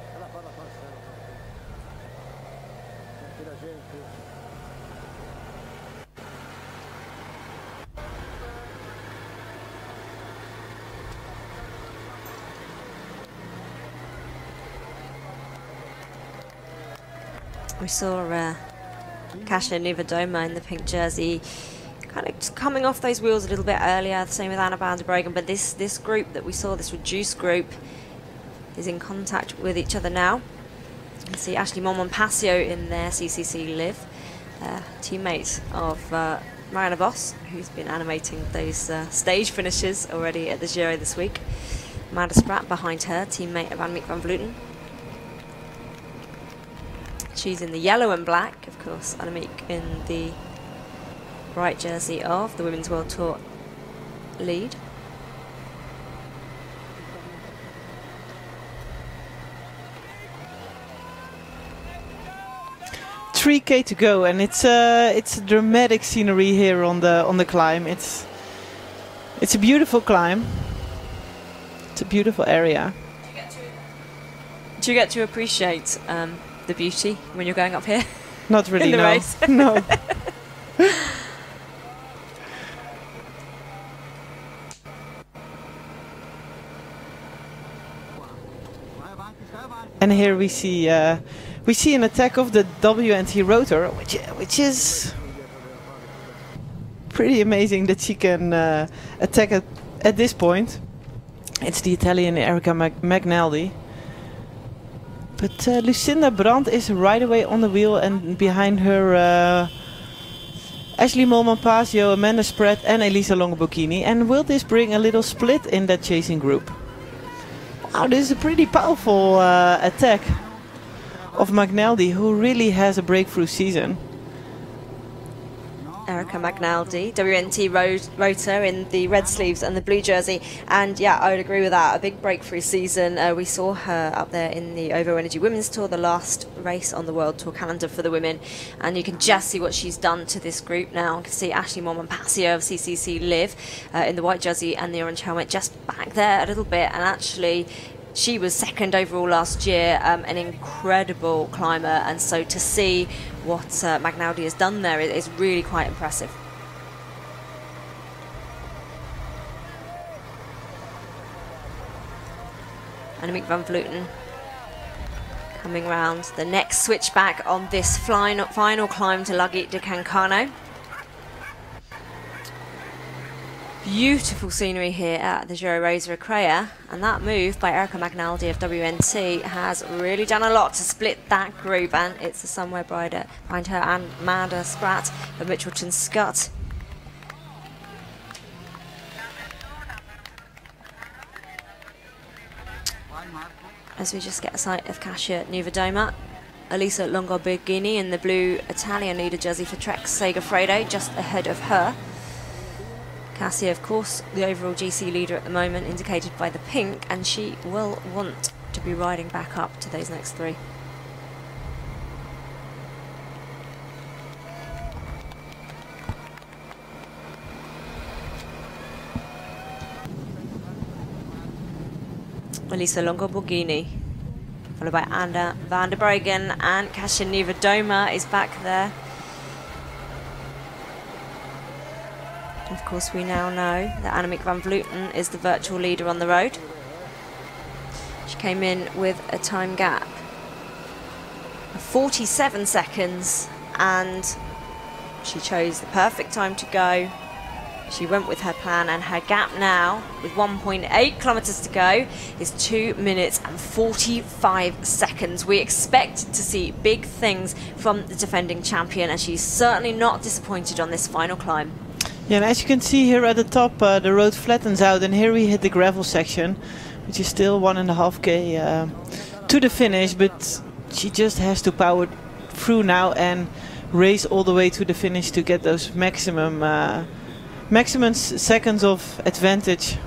We saw Kasia Niewiadoma in the pink jersey kind of just coming off those wheels a little bit earlier, the same with Anna van der Breggen, but this group that we saw, this reduced group, is in contact with each other now. You can see Ashley Montmorenpassio in there, CCC Live, teammate of Marianne Vos, who's been animating those stage finishes already at the Giro this week. Amanda Spratt behind her, teammate of Annemiek van Vleuten. She's in the yellow and black, of course, Annemiek in the bright jersey of the Women's World Tour lead. $3K to go, and it's a dramatic scenery here on the climb. It's a beautiful climb. It's a beautiful area. Do you get to appreciate the beauty when you're going up here? Not really, in the no. race. No. And here we see an attack of the WNT rotor, which is pretty amazing that she can attack at this point. It's the Italian Erika Magnaldi. But Lucinda Brandt is right away on the wheel, and behind her Ashley Montmorenpassio, Amanda Spratt and Elisa Longo-Bocchini. And will this bring a little split in that chasing group? Wow, this is a pretty powerful attack of Magnaldi, who really has a breakthrough season. Erika Magnaldi, WNT rotor in the red sleeves and the blue jersey, and yeah, I would agree with that. A big breakthrough season. We saw her up there in the OVO Energy Women's Tour, the last race on the World Tour calendar for the women, and you can just see what she's done to this group now. You can see Ashley Montmorenpassio of CCC Live in the white jersey and the orange helmet just back there a little bit, and actually she was second overall last year, an incredible climber, and so to see what Magnaldi has done there is really quite impressive. Annemiek van Vleuten Coming round the next switchback on this final climb to Laghi de Cancano. Beautiful scenery here at the Giro Rosa Recrea, and that move by Erika Magnaldi of WNT has really done a lot to split that group, and it's the Somewhere Bride behind her and Amanda Spratt of Mitchelton Scott. As we just get a sight of Kasia Niewiadoma, Elisa Longoborghini in the blue Italian leader jersey for Trek Segafredo, just ahead of her. Kasia, of course, the overall GC leader at the moment, indicated by the pink, and she will want to be riding back up to those next three. Elisa Longoborghini, followed by Anna van der Breggen, and Kasia Niewiadoma is back there. Of course, we now know that Annemiek van Vleuten is the virtual leader on the road. She came in with a time gap of 47 seconds, and she chose the perfect time to go. She went with her plan, and her gap now, with 1.8 kilometres to go, is 2 minutes and 45 seconds. We expect to see big things from the defending champion, and she's certainly not disappointed on this final climb. Yeah, and as you can see here at the top, the road flattens out, and here we hit the gravel section, which is still 1.5 k to the finish, but she just has to power through now and race all the way to the finish to get those maximum seconds of advantage.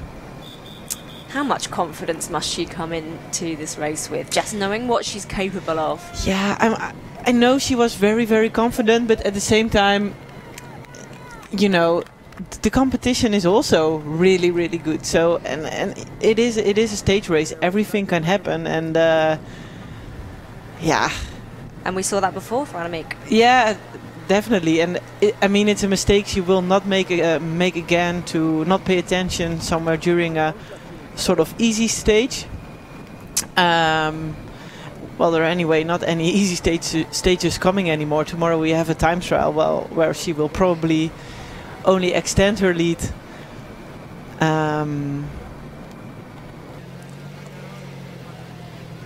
How much confidence must she come into this race with, just knowing what she's capable of? Yeah, I know she was very, very confident, but at the same time, you know, the competition is also really, really good. So, and it is a stage race. Everything can happen, and yeah. And we saw that before for Annemiek. Yeah, definitely. And I mean, it's a mistake she will not make again, to not pay attention somewhere during a sort of easy stage. Well, there are anyway not any easy stages coming anymore. Tomorrow we have a time trial, where she will probably only extend her lead.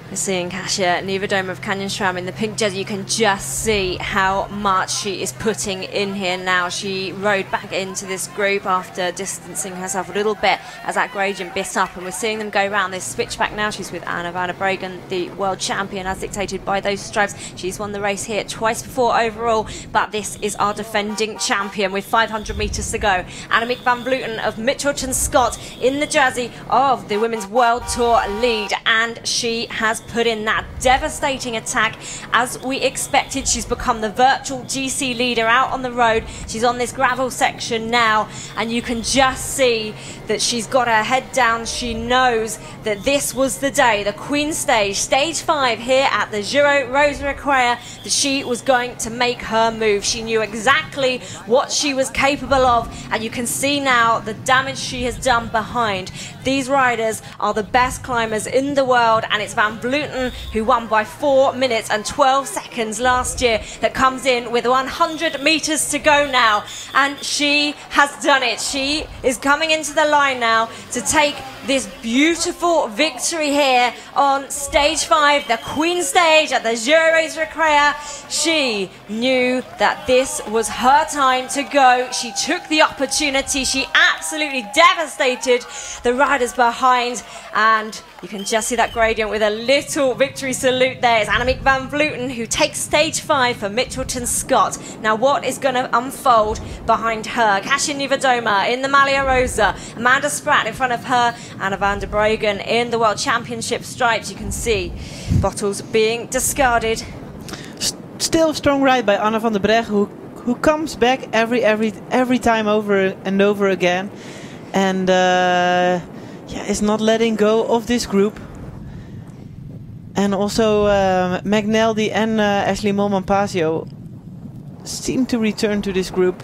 We're seeing Kasia Niewiadoma of Canyon SRAM in the pink jersey. You can just see how much she is putting in here now. She rode back into this group after distancing herself a little bit as that gradient bit up, and we're seeing them go around this switchback now. She's with Anna van der Breggen, the world champion, as dictated by those stripes. She's won the race here twice before overall, but this is our defending champion with 500 metres to go. Annemiek van Vleuten of Mitchelton Scott in the jersey of the Women's World Tour lead, and she has put in that devastating attack as we expected. She's become the virtual GC leader out on the road. She's on this gravel section now, and you can just see that she's got her head down. She knows that this was the day, the Queen Stage, Stage 5 here at the Giro Rosa Recrea, that she was going to make her move. She knew exactly what she was capable of, and you can see now the damage she has done behind. These riders are the best climbers in the world, and it's Van Vleuten, who won by 4 minutes and 12 seconds last year, that comes in with 100 metres to go now, and she has done it. She is coming into the line now to take this beautiful victory here on Stage 5, the Queen Stage at the Giro Rosa Recrea. She knew that this was her time to go. She took the opportunity. She absolutely devastated the riders behind, and you can just see that gradient with a little victory salute there. It's Annemiek van Vleuten who takes Stage 5 for Mitchelton Scott. Now what is going to unfold behind her? Kasia Niewiadoma in the Maglia Rosa, Amanda Spratt in front of her, Anna van der Breggen in the World Championship stripes. You can see bottles being discarded. Still a strong ride by Anna van der Breggen, who comes back every time over and over again, and yeah, is not letting go of this group. And also Magnaldi and Ashley Molman-Pasio seem to return to this group.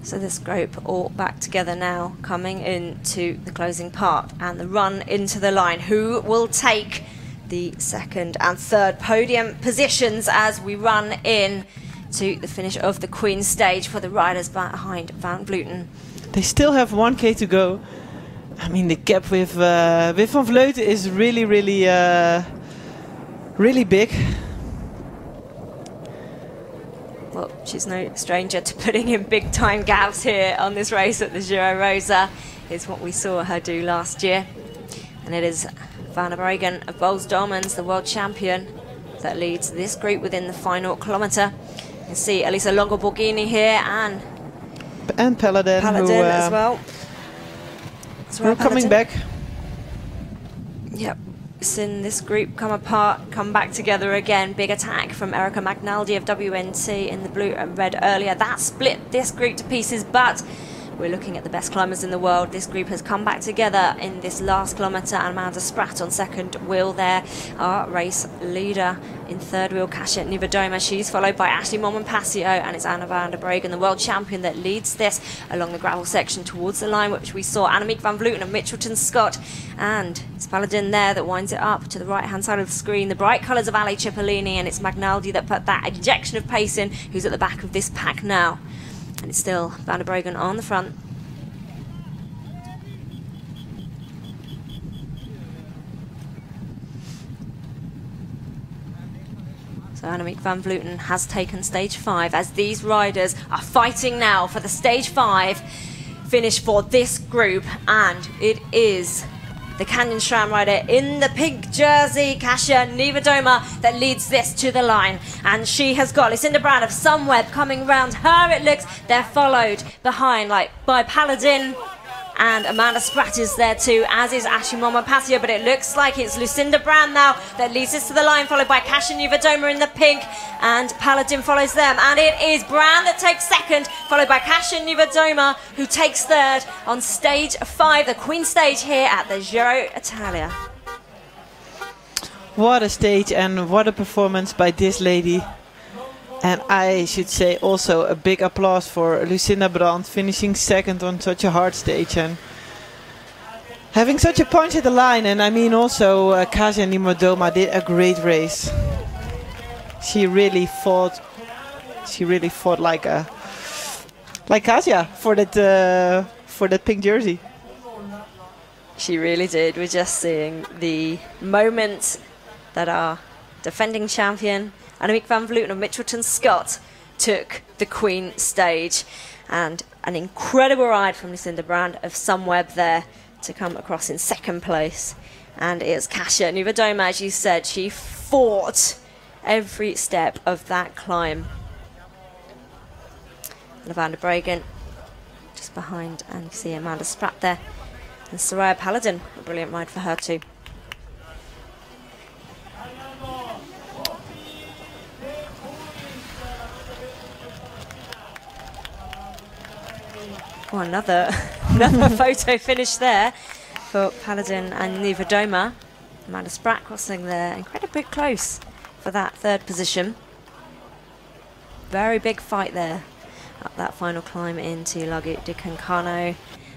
So this group all back together now, coming into the closing part and the run into the line. Who will take the second and third podium positions as we run in to the finish of the Queen stage for the riders behind Van Vleuten. They still have 1K to go. I mean, the gap with Van Vleuten is really, really big. Well, she's no stranger to putting in big time gaps here on this race at the Giro Rosa. Is what we saw her do last year. And it is Van der Breggen of Boels Dolmans, the world champion, that leads this group within the final kilometre. You can see Elisa Longo Borghini here and Paladin as well. We're coming back. Yep. Seen this group come apart, come back together again. Big attack from Erica Magnaldi of WNT in the blue and red earlier. That split this group to pieces, but we're looking at the best climbers in the world. This group has come back together in this last kilometre, and Amanda Spratt on second wheel there, our race leader. In third wheel, Kasia Niewiadoma. She's followed by Ashley Montmorenpassio, and it's Anna van der Breggen, the world champion, that leads this along the gravel section towards the line, which we saw Annemiek van Vleuten and Mitchelton Scott. And it's Paladin there that winds it up to the right-hand side of the screen. The bright colours of Ale Cipollini, and it's Magnaldi that put that injection of pace in, who's at the back of this pack now. And it's still Van der Breggen on the front. So Annemiek van Vleuten has taken stage 5 as these riders are fighting now for the stage 5 finish for this group. And it is the Canyon SRAM rider in the pink jersey, Kasia Niewiadoma, that leads this to the line. And she has got Lucinda Brand of Sunweb coming round her, it looks. They're followed behind by Paladin, and Amanda Spratt is there too, as is Ashley Montmorenpassio, but it looks like it's Lucinda Brand now that leads us to the line, followed by Kasia Niewiadoma in the pink, and Paladin follows them. And it is Brand that takes second, followed by Kasia Niewiadoma, who takes third on stage 5, the Queen stage here at the Giro Italia. What a stage and what a performance by this lady. And I should say also a big applause for Lucinda Brand, finishing second on such a hard stage and having such a punch at the line. And I mean also Kasia Niewiadoma did a great race. She really fought like Kasia for that pink jersey. She really did. We're just seeing the moment that our defending champion Annemiek van Vleuten of Mitchelton Scott took the Queen stage, and an incredible ride from Lucinda Brand of Sunweb there to come across in second place. And it's Kasia Niewiadoma, as you said, she fought every step of that climb. And Van der Breggen just behind, and you see Amanda Spratt there, and Soraya Paladin, a brilliant ride for her too. Oh, another photo finish there for Paladin and Niewiadoma. Amanda Spratt crossing there incredibly close for that third position. Very big fight there up that final climb into Lago di Cancano.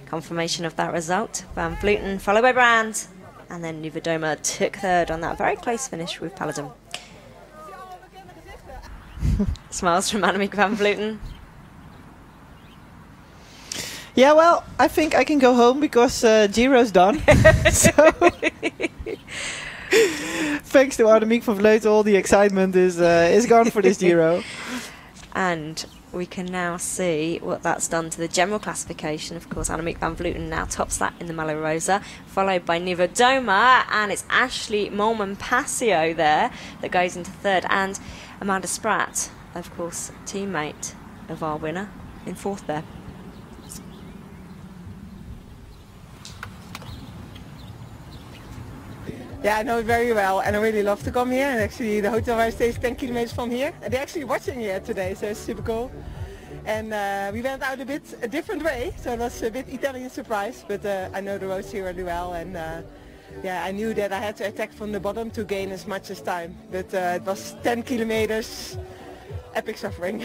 Confirmation of that result. Van Vleuten followed by Brand, and then Niewiadoma took third on that very close finish with Paladin. Smiles from Annemiek van Vleuten. Yeah, well, I think I can go home because Giro's done. So, thanks to Annemiek van Vleuten, all the excitement is gone for this Giro. And we can now see what that's done to the general classification. Of course, Annemiek van Vleuten now tops that in the Malo Rosa, followed by Niewiadoma, and it's Ashley Montmorenpassio there that goes into third, and Amanda Spratt, of course, teammate of our winner, in fourth there. Yeah, I know it very well, and I really love to come here. And actually, the hotel where I stay is 10 kilometers from here, and they're actually watching here today, so it's super cool. And we went out a different way, so it was a bit Italian surprise. But I know the roads here really well, and yeah, I knew that I had to attack from the bottom to gain as much as time. But it was 10 kilometers, epic suffering.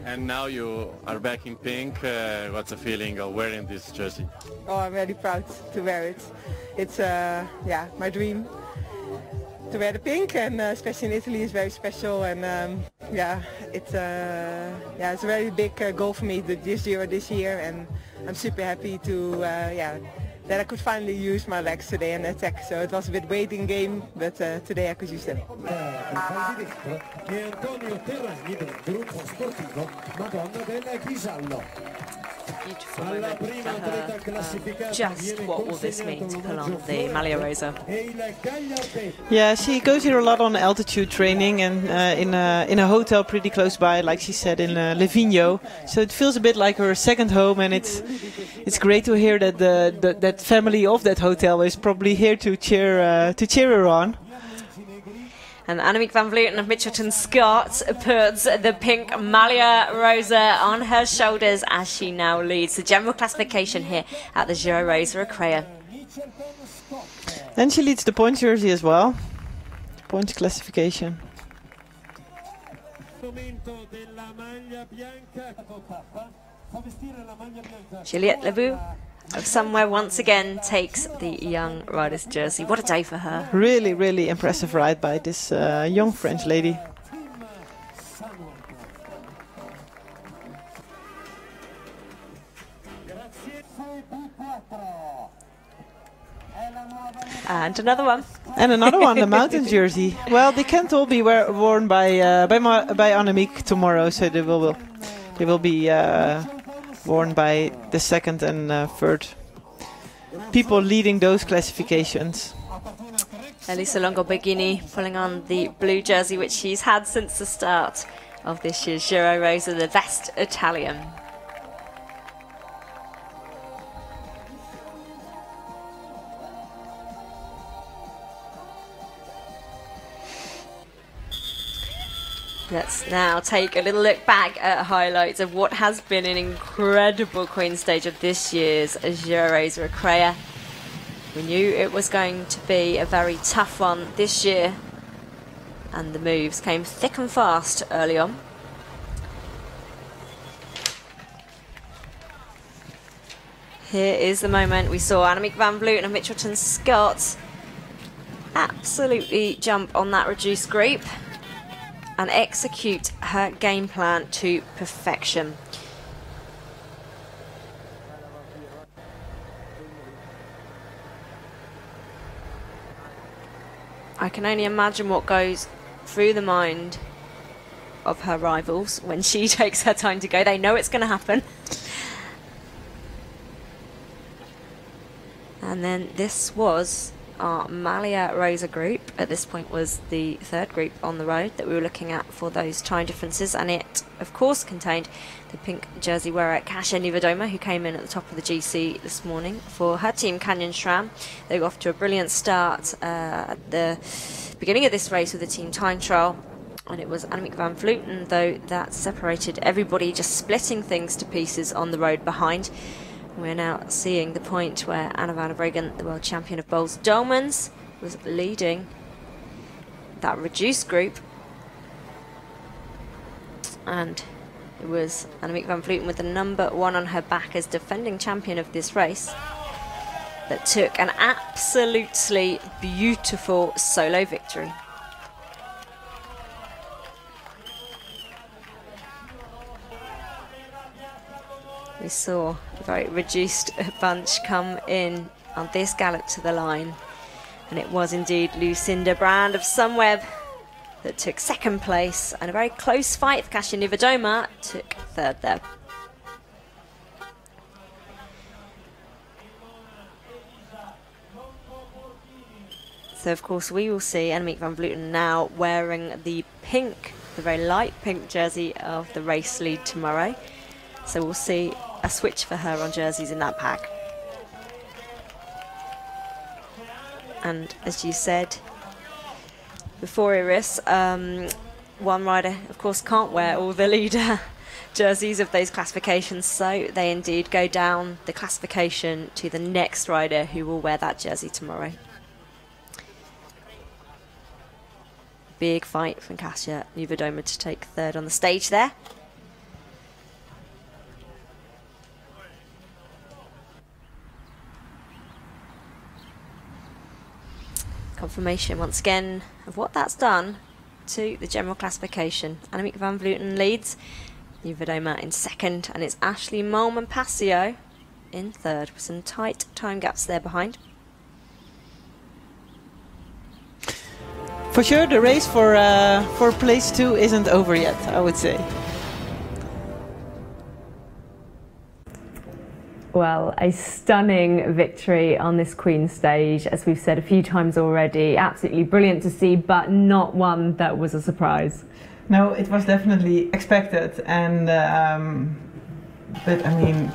And now you are back in pink. What's the feeling of wearing this jersey? Oh, I'm really proud to wear it. It's yeah, my dream. to wear the pink, and especially in Italy is very special. And yeah, it's a very big goal for me this year, and I'm super happy to that I could finally use my legs today and attack. So it was a bit waiting game, but today I could use them. Beautiful moment for her. Just what will this mean to pull on the Maglia Rosa? Yeah, she goes here a lot on altitude training and in a hotel pretty close by, like she said, in Livigno. So it feels a bit like her second home, and it's great to hear that that family of that hotel is probably here to cheer her on. And Annemiek van Vleuten of Mitchelton Scott puts the pink Maglia Rosa on her shoulders as she now leads the general classification here at the Giro Rosa Crea. And she leads the points jersey as well. Points classification. Juliette Lebu of Somewhere once again takes the young rider's jersey. What a day for her. Really, really impressive ride by this young French lady. And another one. And another one, the mountain jersey. Well, they can't all be worn by Annemiek tomorrow, so they will be worn by the second and third people leading those classifications. Elisa Longo-Borghini pulling on the blue jersey, which she's had since the start of this year's Giro Rosa, the best Italian. Let's now take a little look back at highlights of what has been an incredible Queen stage of this year's Giro Rosa Crea. We knew it was going to be a very tough one this year, and the moves came thick and fast early on. Here is the moment we saw Annemiek van Vleuten and Mitchelton Scott absolutely jump on that reduced group and execute her game plan to perfection. I can only imagine what goes through the mind of her rivals when she takes her time to go. They know it's going to happen. And then this was our Maglia Rosa group. At this point was the third group on the road that we were looking at for those time differences, and it of course contained the pink jersey wearer Kasia Niewiadoma, who came in at the top of the GC this morning for her team Canyon SRAM. They got off to a brilliant start at the beginning of this race with the team time trial, and it was Annemiek van Vleuten though that separated everybody, just splitting things to pieces on the road behind. We're now seeing the point where Anna van der Breggen, the world champion of bowls dolmens, was leading that reduced group. And it was Annemiek van Vleuten with the number 1 on her back as defending champion of this race that took an absolutely beautiful solo victory. We saw a very reduced bunch come in on this gallop to the line, and it was indeed Lucinda Brand of Sunweb that took second place, and a very close fight for Kasia Niewiadoma took third there. So of course we will see Annemiek van Vleuten now wearing the pink, the very light pink jersey of the race lead tomorrow. So we'll see a switch for her on jerseys in that pack. And as you said before, Iris, one rider of course can't wear all the leader jerseys of those classifications, so they indeed go down the classification to the next rider who will wear that jersey tomorrow. Big fight from Kasia Niewiadoma to take third on the stage there. confirmation once again of what that's done to the general classification. Annemiek van Vleuten leads, Nivedoma in second, and it's Ashley Malman-Passio in third, with some tight time gaps there behind. For sure, the race for place 2 isn't over yet, I would say. Well, a stunning victory on this Queen stage, as we've said a few times already. Absolutely brilliant to see, but not one that was a surprise. No, it was definitely expected, and but I mean,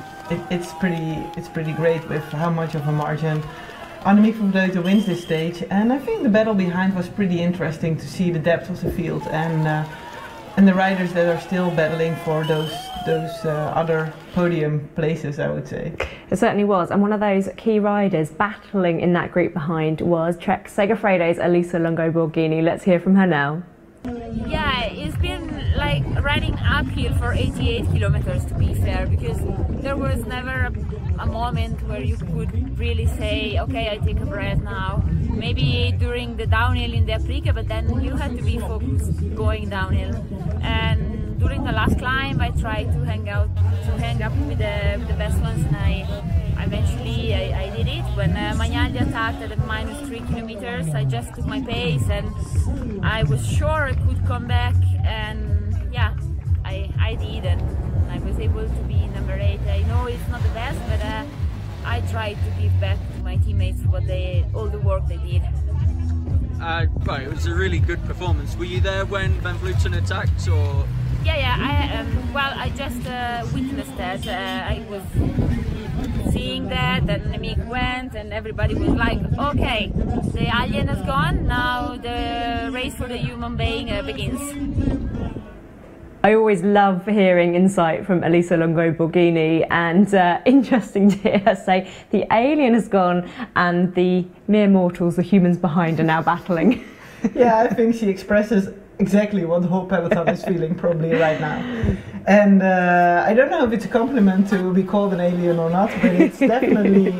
it's pretty great with how much of a margin Annemiek van Vleuten wins this stage. And I think the battle behind was pretty interesting to see the depth of the field and the riders that are still battling for those other podium places, I would say. It certainly was, and one of those key riders battling in that group behind was Trek Segafredo's Elisa Longo Borghini. Let's hear from her now. Yeah, it's been like riding uphill for 88 kilometers, to be fair, because there was never a moment where you could really say, okay, I take a breath now. Maybe during the downhill in the Aprica, but then you had to be focused going downhill. And during the last climb, I tried to hang up with the best ones, and eventually I did it. When Magnaglia attacked at -3 kilometers, I just took my pace, and I was sure I could come back, and yeah, I did, and I was able to be number 8. I know it's not the best, but I tried to give back to my teammates all the work they did. Well, it was a really good performance. Were you there when Van Vleuten attacked, or? Yeah. Well, I just witnessed that. I was seeing that, and Annemiek went, and everybody was like, okay, the alien is gone, now the race for the human being begins. I always love hearing insight from Elisa Longo Borghini, and interesting to hear her say the alien has gone and the mere mortals, the humans behind, are now battling. Yeah, I think she expresses exactly what the whole peloton is feeling probably right now. And I don't know if it's a compliment to be called an alien or not, but it's definitely,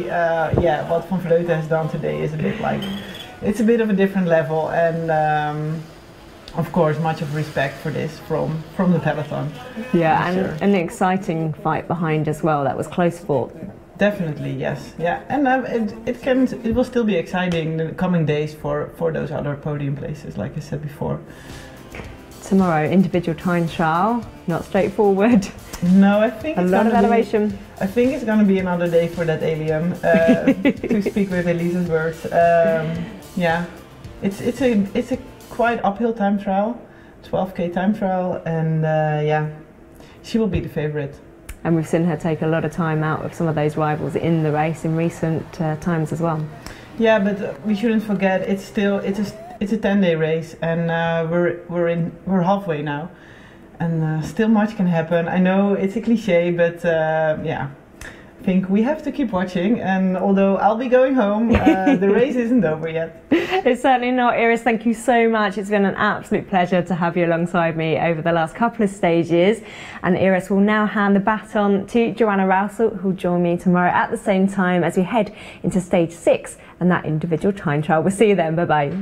yeah, what Van Vleuten has done today is a bit like, it's a bit of a different level, and of course much of respect for this from the peloton. Yeah, and sure. An exciting fight behind as well, that was close fought. Definitely, yes, yeah, and it will still be exciting in the coming days for those other podium places, like I said before. Tomorrow, individual time trial, not straightforward. No, I think a lot of elevation. I think it's going to be another day for that alien. To speak with Elisa's words, yeah, it's a quite uphill time trial, 12k time trial, and yeah, she will be the favourite. And we've seen her take a lot of time out of some of those rivals in the race in recent times as well. Yeah, but we shouldn't forget it's a 10-day race, and we're halfway now, and still much can happen. I know it's a cliche, but yeah, I think we have to keep watching. And although I'll be going home, the race isn't over yet. It's certainly not. Iris, thank you so much. It's been an absolute pleasure to have you alongside me over the last couple of stages. And Iris will now hand the baton to Joanna Rousel, who'll join me tomorrow at the same time as we head into stage 6 and that individual time trial. We'll see you then. Bye-bye.